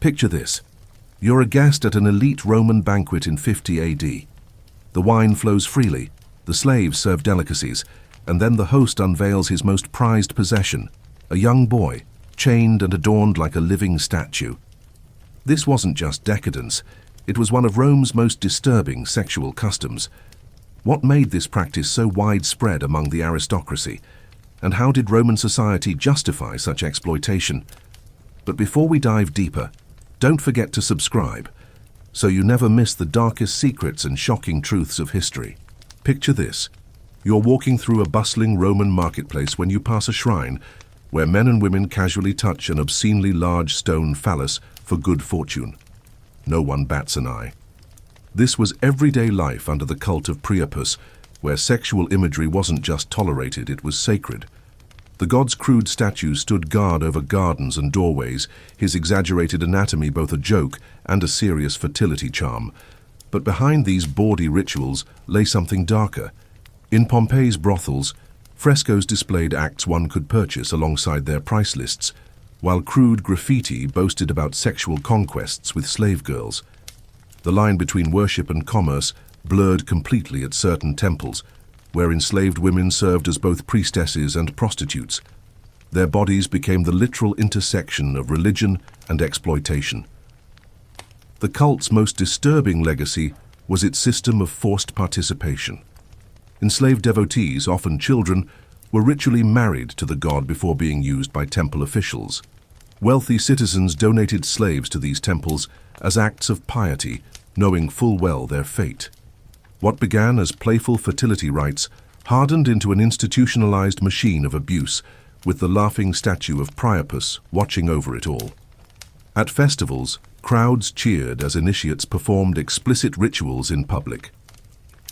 Picture this. You're a guest at an elite Roman banquet in 50 AD. The wine flows freely, the slaves serve delicacies, and then the host unveils his most prized possession, a young boy, chained and adorned like a living statue. This wasn't just decadence, it was one of Rome's most disturbing sexual customs. What made this practice so widespread among the aristocracy? And how did Roman society justify such exploitation? But before we dive deeper, don't forget to subscribe, so you never miss the darkest secrets and shocking truths of history. Picture this. You're walking through a bustling Roman marketplace when you pass a shrine where men and women casually touch an obscenely large stone phallus for good fortune. No one bats an eye. This was everyday life under the cult of Priapus, where sexual imagery wasn't just tolerated, it was sacred. The god's crude statues stood guard over gardens and doorways, his exaggerated anatomy both a joke and a serious fertility charm. But behind these bawdy rituals lay something darker. In Pompeii's brothels, frescoes displayed acts one could purchase alongside their price lists, while crude graffiti boasted about sexual conquests with slave girls. The line between worship and commerce blurred completely at certain temples, where enslaved women served as both priestesses and prostitutes. Their bodies became the literal intersection of religion and exploitation. The cult's most disturbing legacy was its system of forced participation. Enslaved devotees, often children, were ritually married to the god before being used by temple officials. Wealthy citizens donated slaves to these temples as acts of piety, knowing full well their fate. What began as playful fertility rites hardened into an institutionalized machine of abuse, with the laughing statue of Priapus watching over it all. At festivals, crowds cheered as initiates performed explicit rituals in public.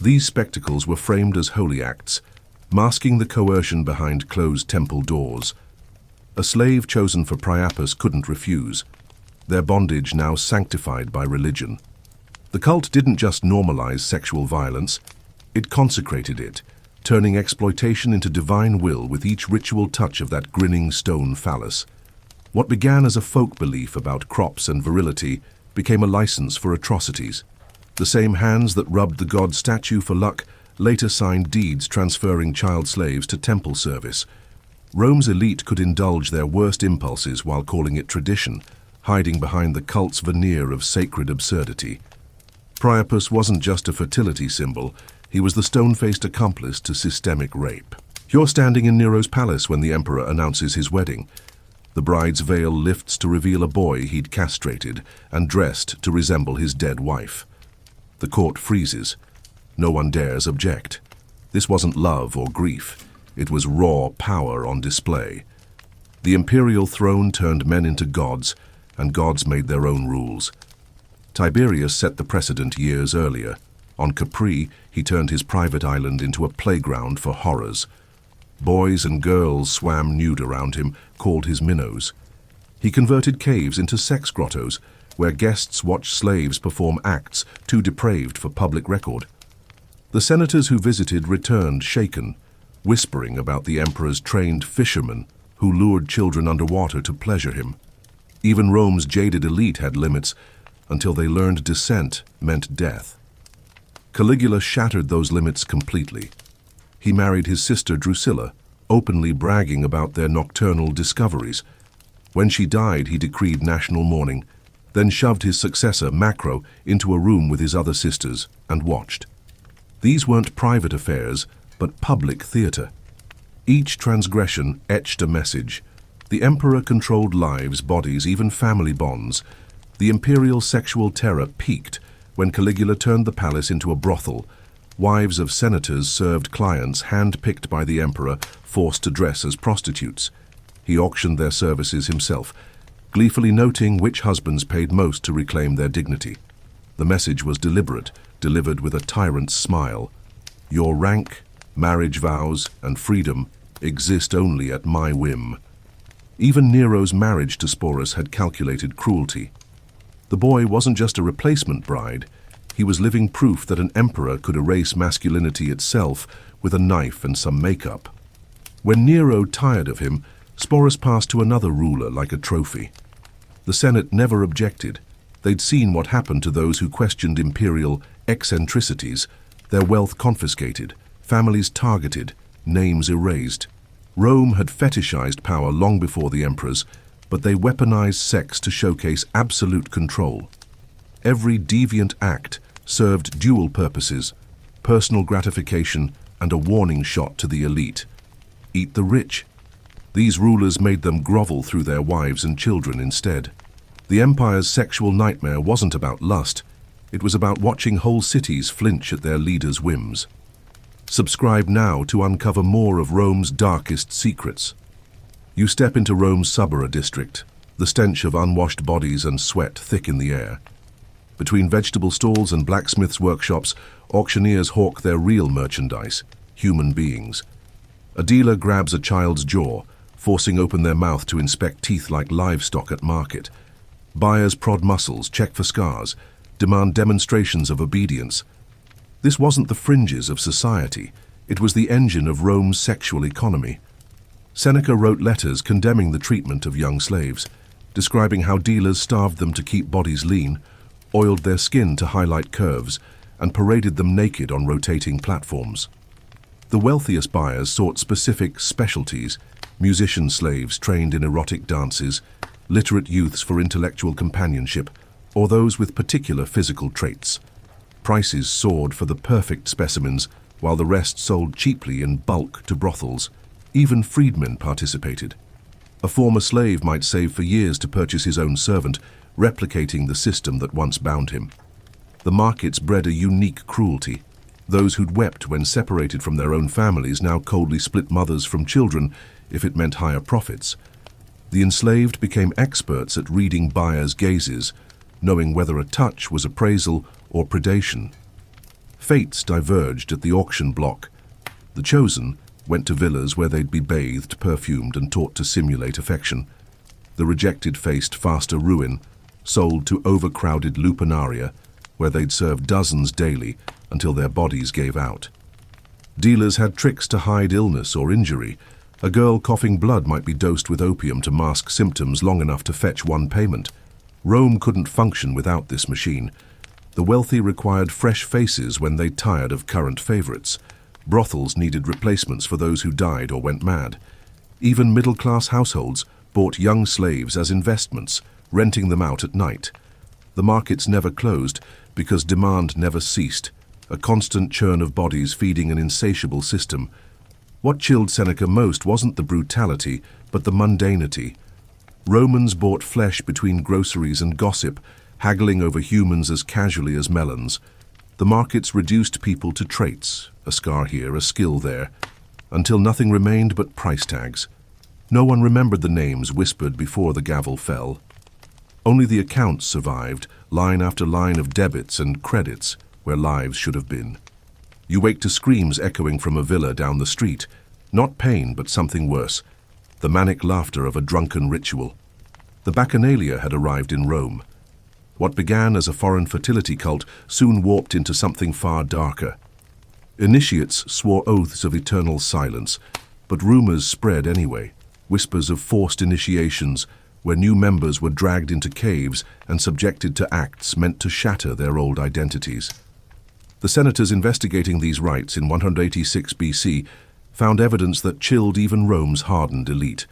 These spectacles were framed as holy acts, masking the coercion behind closed temple doors. A slave chosen for Priapus couldn't refuse, their bondage now sanctified by religion. The cult didn't just normalize sexual violence, it consecrated it, turning exploitation into divine will with each ritual touch of that grinning stone phallus. What began as a folk belief about crops and virility became a license for atrocities. The same hands that rubbed the god statue for luck later signed deeds transferring child slaves to temple service. Rome's elite could indulge their worst impulses while calling it tradition, hiding behind the cult's veneer of sacred absurdity. Priapus wasn't just a fertility symbol, he was the stone-faced accomplice to systemic rape. You're standing in Nero's palace when the emperor announces his wedding. The bride's veil lifts to reveal a boy he'd castrated and dressed to resemble his dead wife. The court freezes. No one dares object. This wasn't love or grief. It was raw power on display. The imperial throne turned men into gods, and gods made their own rules. Tiberius set the precedent years earlier. On Capri, he turned his private island into a playground for horrors. Boys and girls swam nude around him, called his minnows. He converted caves into sex grottos, where guests watched slaves perform acts too depraved for public record. The senators who visited returned shaken, whispering about the emperor's trained fishermen who lured children underwater to pleasure him. Even Rome's jaded elite had limits, until they learned dissent meant death. Caligula shattered those limits completely. He married his sister Drusilla, openly bragging about their nocturnal discoveries. When she died, he decreed national mourning, then shoved his successor, Macro, into a room with his other sisters and watched. These weren't private affairs, but public theater. Each transgression etched a message. The emperor controlled lives, bodies, even family bonds. The imperial sexual terror peaked when Caligula turned the palace into a brothel. Wives of senators served clients hand-picked by the emperor, forced to dress as prostitutes. He auctioned their services himself, gleefully noting which husbands paid most to reclaim their dignity. The message was deliberate, delivered with a tyrant's smile. Your rank, marriage vows, and freedom exist only at my whim. Even Nero's marriage to Sporus had calculated cruelty. The boy wasn't just a replacement bride, he was living proof that an emperor could erase masculinity itself with a knife and some makeup. When Nero tired of him, Sporus passed to another ruler like a trophy. The Senate never objected. They'd seen what happened to those who questioned imperial eccentricities, their wealth confiscated, families targeted, names erased. Rome had fetishized power long before the emperors, but they weaponized sex to showcase absolute control. Every deviant act served dual purposes: personal gratification and a warning shot to the elite. Eat the rich. These rulers made them grovel through their wives and children instead. The empire's sexual nightmare wasn't about lust. It was about watching whole cities flinch at their leaders' whims. Subscribe now to uncover more of Rome's darkest secrets. You step into Rome's Subura district, the stench of unwashed bodies and sweat thick in the air. Between vegetable stalls and blacksmiths' workshops, auctioneers hawk their real merchandise, human beings. A dealer grabs a child's jaw, forcing open their mouth to inspect teeth like livestock at market. Buyers prod muscles, check for scars, demand demonstrations of obedience. This wasn't the fringes of society. It was the engine of Rome's sexual economy. Seneca wrote letters condemning the treatment of young slaves, describing how dealers starved them to keep bodies lean, oiled their skin to highlight curves, and paraded them naked on rotating platforms. The wealthiest buyers sought specific specialties: musician slaves trained in erotic dances, literate youths for intellectual companionship, or those with particular physical traits. Prices soared for the perfect specimens, while the rest sold cheaply in bulk to brothels. Even freedmen participated. A former slave might save for years to purchase his own servant, replicating the system that once bound him. The markets bred a unique cruelty. Those who'd wept when separated from their own families now coldly split mothers from children if it meant higher profits. The enslaved became experts at reading buyers' gazes, knowing whether a touch was appraisal or predation. Fates diverged at the auction block. The chosen went to villas where they'd be bathed, perfumed, and taught to simulate affection. The rejected faced faster ruin, sold to overcrowded lupanaria, where they'd serve dozens daily until their bodies gave out. Dealers had tricks to hide illness or injury. A girl coughing blood might be dosed with opium to mask symptoms long enough to fetch one payment. Rome couldn't function without this machine. The wealthy required fresh faces when they tired of current favorites. Brothels needed replacements for those who died or went mad. Even middle-class households bought young slaves as investments, renting them out at night. The markets never closed because demand never ceased, a constant churn of bodies feeding an insatiable system. What chilled Seneca most wasn't the brutality, but the mundanity. Romans bought flesh between groceries and gossip, haggling over humans as casually as melons. The markets reduced people to traits, a scar here, a skill there, until nothing remained but price tags. No one remembered the names whispered before the gavel fell. Only the accounts survived, line after line of debits and credits where lives should have been. You wake to screams echoing from a villa down the street, not pain but something worse, the manic laughter of a drunken ritual. The Bacchanalia had arrived in Rome. What began as a foreign fertility cult soon warped into something far darker. Initiates swore oaths of eternal silence, but rumors spread anyway, whispers of forced initiations where new members were dragged into caves and subjected to acts meant to shatter their old identities. The senators investigating these rites in 186 BC found evidence that chilled even Rome's hardened elite.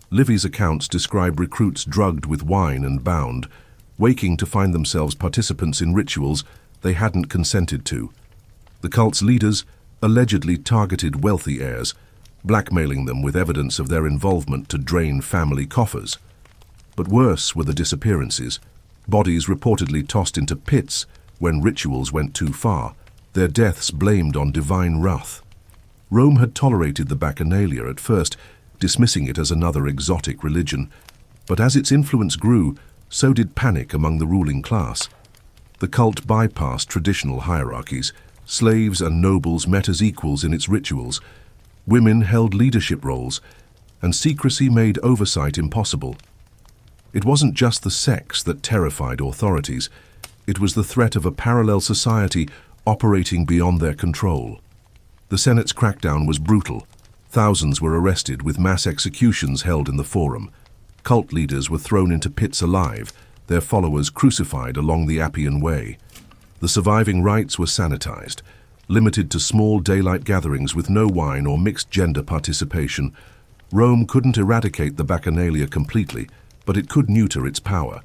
Livy's accounts describe recruits drugged with wine and bound, waking to find themselves participants in rituals they hadn't consented to. The cult's leaders allegedly targeted wealthy heirs, blackmailing them with evidence of their involvement to drain family coffers. But worse were the disappearances, bodies reportedly tossed into pits when rituals went too far, their deaths blamed on divine wrath. Rome had tolerated the Bacchanalia at first, dismissing it as another exotic religion, but as its influence grew, so did panic among the ruling class. The cult bypassed traditional hierarchies. Slaves and nobles met as equals in its rituals. Women held leadership roles, and secrecy made oversight impossible. It wasn't just the sex that terrified authorities. It was the threat of a parallel society operating beyond their control. The Senate's crackdown was brutal. Thousands were arrested, with mass executions held in the Forum. Cult leaders were thrown into pits alive, their followers crucified along the Appian Way. The surviving rites were sanitized, limited to small daylight gatherings with no wine or mixed-gender participation. Rome couldn't eradicate the Bacchanalia completely, but it could neuter its power.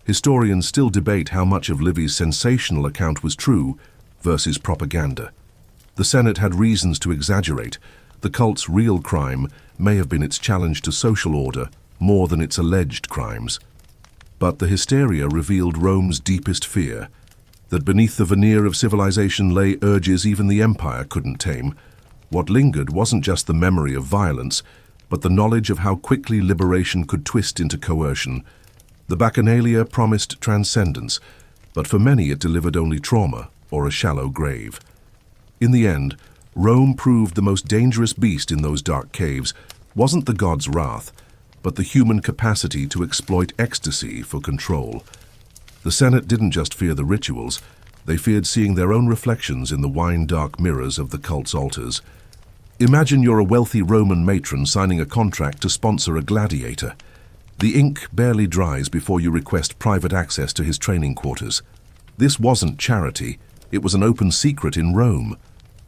Historians still debate how much of Livy's sensational account was true versus propaganda. The Senate had reasons to exaggerate. The cult's real crime may have been its challenge to social order more than its alleged crimes. But the hysteria revealed Rome's deepest fear, that beneath the veneer of civilization lay urges even the empire couldn't tame. What lingered wasn't just the memory of violence, but the knowledge of how quickly liberation could twist into coercion. The Bacchanalia promised transcendence, but for many it delivered only trauma or a shallow grave. In the end, Rome proved the most dangerous beast in those dark caves wasn't the god's wrath, but the human capacity to exploit ecstasy for control. The Senate didn't just fear the rituals, they feared seeing their own reflections in the wine-dark mirrors of the cult's altars. Imagine you're a wealthy Roman matron signing a contract to sponsor a gladiator. The ink barely dries before you request private access to his training quarters. This wasn't charity, it was an open secret in Rome.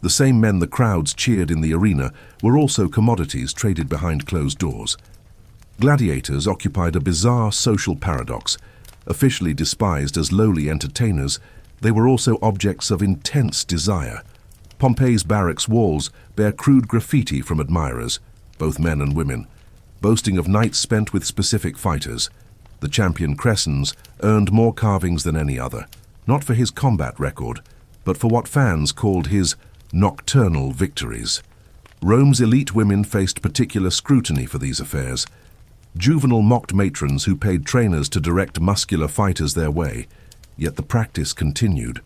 The same men the crowds cheered in the arena were also commodities traded behind closed doors. Gladiators occupied a bizarre social paradox. Officially despised as lowly entertainers, they were also objects of intense desire. Pompeii's barracks walls bear crude graffiti from admirers, both men and women, boasting of nights spent with specific fighters. The champion Crescens earned more carvings than any other, not for his combat record, but for what fans called his nocturnal victories. Rome's elite women faced particular scrutiny for these affairs. Juvenile mocked matrons who paid trainers to direct muscular fighters their way, yet the practice continued.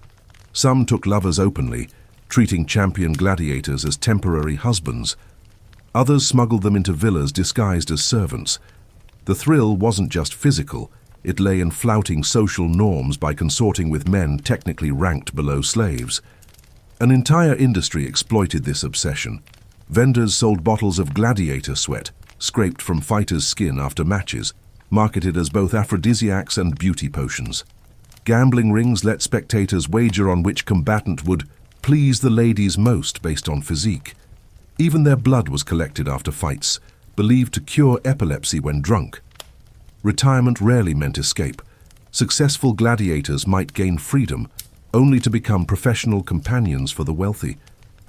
Some took lovers openly, treating champion gladiators as temporary husbands. Others smuggled them into villas disguised as servants. The thrill wasn't just physical, it lay in flouting social norms by consorting with men technically ranked below slaves. An entire industry exploited this obsession. Vendors sold bottles of gladiator sweat, scraped from fighters' skin after matches, marketed as both aphrodisiacs and beauty potions. Gambling rings let spectators wager on which combatant would please the ladies most based on physique. Even their blood was collected after fights, believed to cure epilepsy when drunk. Retirement rarely meant escape. Successful gladiators might gain freedom, only to become professional companions for the wealthy.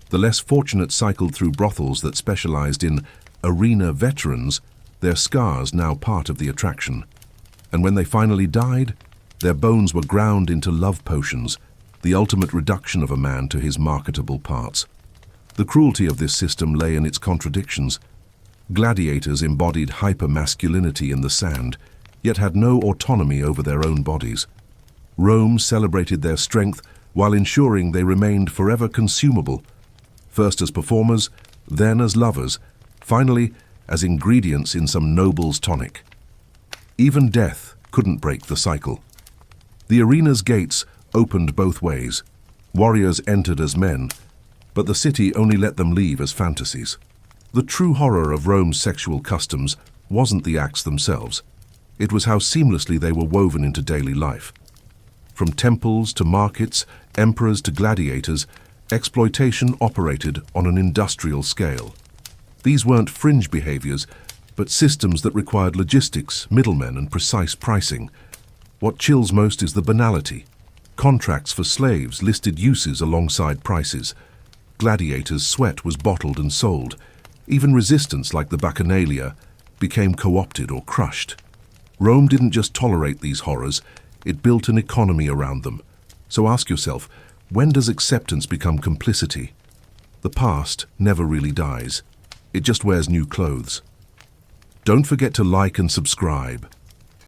The less fortunate cycled through brothels that specialized in arena veterans, their scars now part of the attraction. And when they finally died, their bones were ground into love potions, the ultimate reduction of a man to his marketable parts. The cruelty of this system lay in its contradictions. Gladiators embodied hyper-masculinity in the sand, yet had no autonomy over their own bodies. Rome celebrated their strength while ensuring they remained forever consumable, first as performers, then as lovers, finally as ingredients in some noble's tonic. Even death couldn't break the cycle. The arena's gates opened both ways. Warriors entered as men, but the city only let them leave as fantasies. The true horror of Rome's sexual customs wasn't the acts themselves. It was how seamlessly they were woven into daily life. From temples to markets, emperors to gladiators, exploitation operated on an industrial scale. These weren't fringe behaviors, but systems that required logistics, middlemen, and precise pricing. What chills most is the banality. Contracts for slaves listed uses alongside prices. Gladiators' sweat was bottled and sold. Even resistance, like the Bacchanalia, became co-opted or crushed. Rome didn't just tolerate these horrors, it built an economy around them. So ask yourself, when does acceptance become complicity? The past never really dies. It just wears new clothes. Don't forget to like and subscribe.